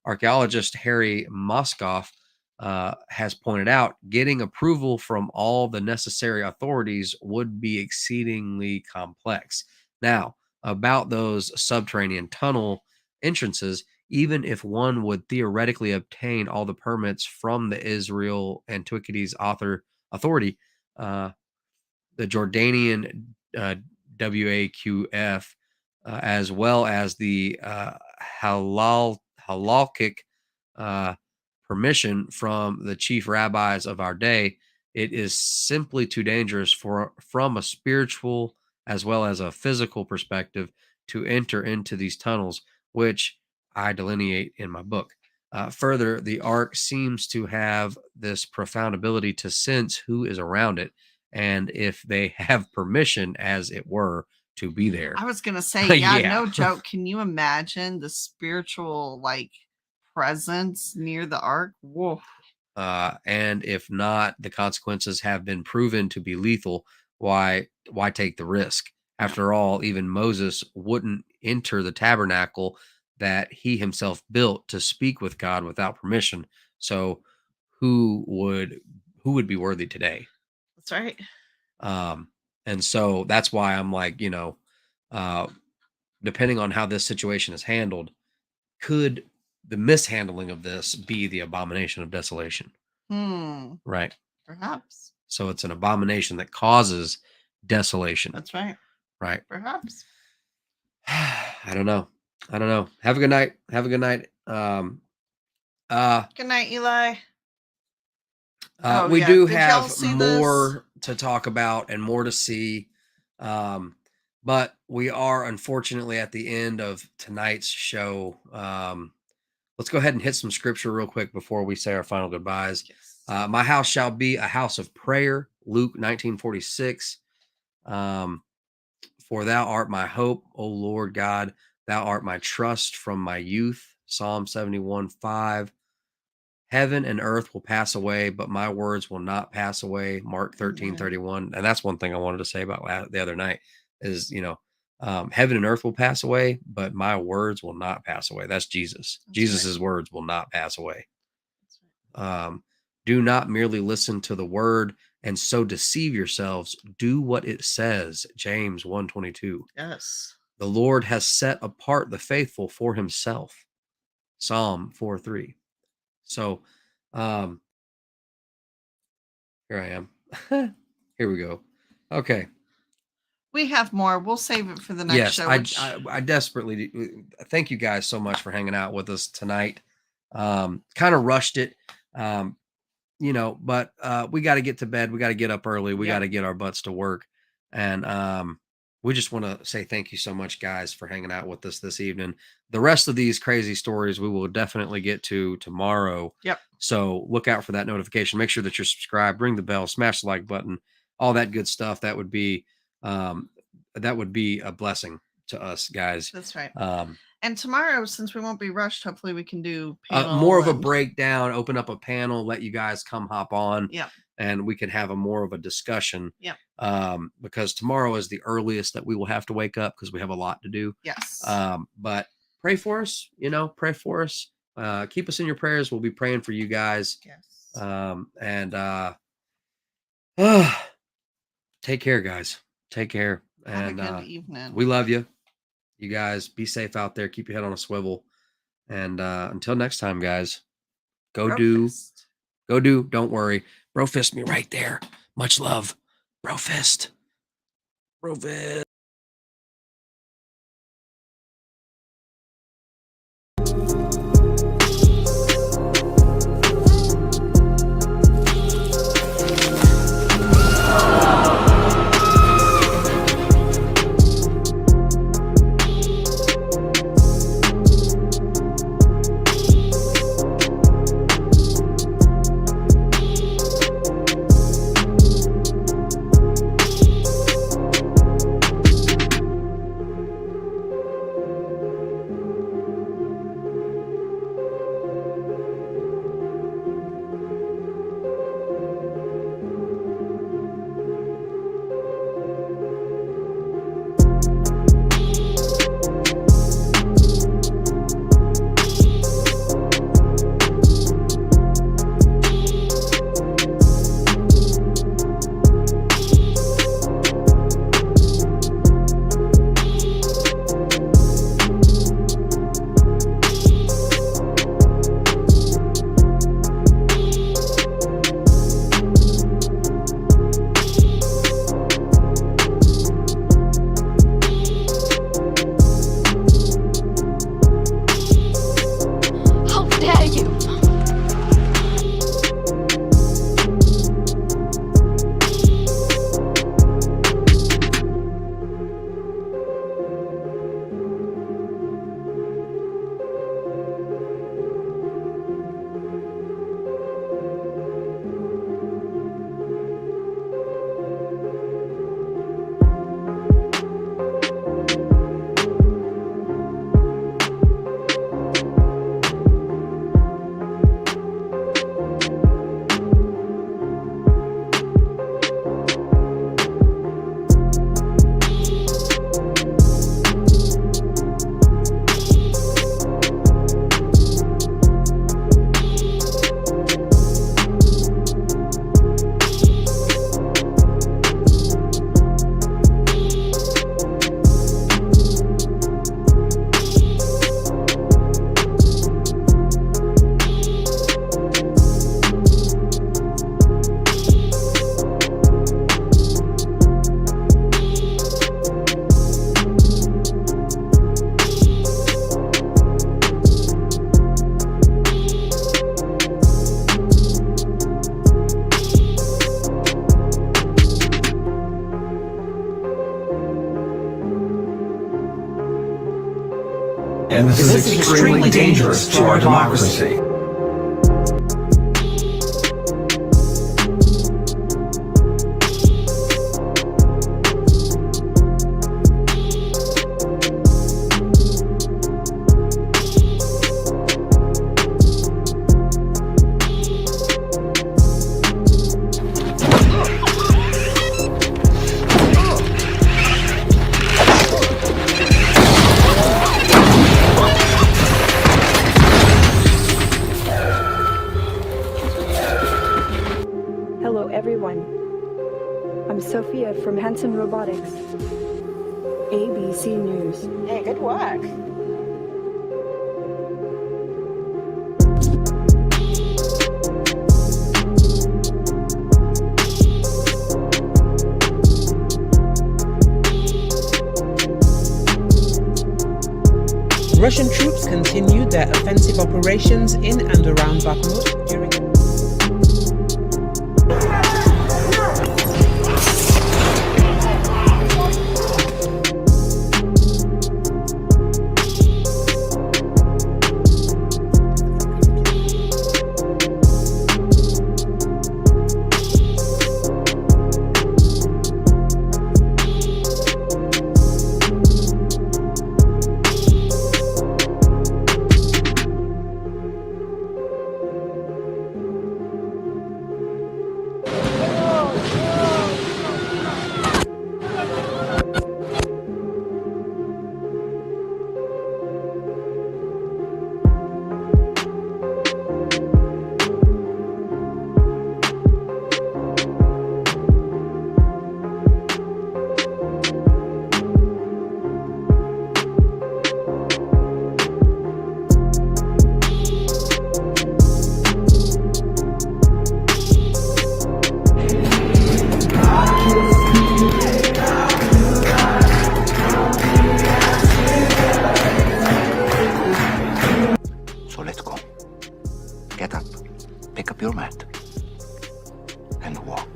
archaeologist Harry Moskoff has pointed out, getting approval from all the necessary authorities would be exceedingly complex. Now, about those subterranean tunnel entrances, even if one would theoretically obtain all the permits from the Israel Antiquities Authority, the Jordanian WAQF, as well as the halalkic permission from the chief rabbis of our day, it is simply too dangerous from a spiritual as well as a physical perspective to enter into these tunnels, which I delineate in my book. Further, the ark seems to have this profound ability to sense who is around it, and if they have permission, as it were, to be there. I was gonna say, Yeah. No joke. Can you imagine the spiritual presence near the ark? Whoa. And if not, the consequences have been proven to be lethal. Why take the risk? After all, even Moses wouldn't enter the tabernacle that he himself built to speak with God without permission. So who would be worthy today? That's right. And so that's why I'm like, depending on how this situation is handled, could the mishandling of this be the abomination of desolation? Right. Perhaps. So it's an abomination that causes desolation. That's right. Right. Perhaps. I don't know. Have a good night. Good night, Eli. We do Did y'all have see more to talk about and more to see. But we are unfortunately at the end of tonight's show. Let's go ahead and hit some scripture real quick before we say our final goodbyes. Yes. My house shall be a house of prayer, Luke 19:46. For thou art my hope, O Lord God. Thou art my trust from my youth, Psalm 71:5. Heaven and earth will pass away, but my words will not pass away, Mark 13:31. And that's one thing I wanted to say about the other night is, heaven and earth will pass away, but my words will not pass away. That's Jesus. Jesus's words will not pass away. Do not merely listen to the word and so deceive yourselves. Do what it says, James 1:22. Yes. The Lord has set apart the faithful for himself, Psalm 4:3. So, here I am. Here we go. Okay. We have more. We'll save it for the next show. I desperately thank you guys so much for hanging out with us tonight. Kind of rushed it, but we got to get to bed. We got to get up early. We got to get our butts to work. And we just want to say thank you so much, guys, for hanging out with us this evening. The rest of these crazy stories we will definitely get to tomorrow. Yep. So look out for that notification. Make sure that you're subscribed, ring the bell, smash the like button, all that good stuff. That would be a blessing to us, guys. That's right. And tomorrow, since we won't be rushed, hopefully we can do more of a breakdown, open up a panel, let you guys come hop on. Yeah. And we can have more of a discussion. Yeah. Because tomorrow is the earliest that we will have to wake up because we have a lot to do. Yes. But pray for us, pray for us. Keep us in your prayers. We'll be praying for you guys. Yes. Take care, guys. Take care. Have And a good evening. we love you. You guys be safe out there. Keep your head on a swivel. And until next time, guys, go do. Don't worry. Bro fist me right there. Much love. Bro fist. Bro fist. And this is extremely dangerous to our democracy. Hello, everyone. I'm Sophia from Hanson Robotics. ABC News. Hey, good work. Russian troops continued their offensive operations in and around Bakhmut during. So let's go. Get up, pick up your mat, and walk.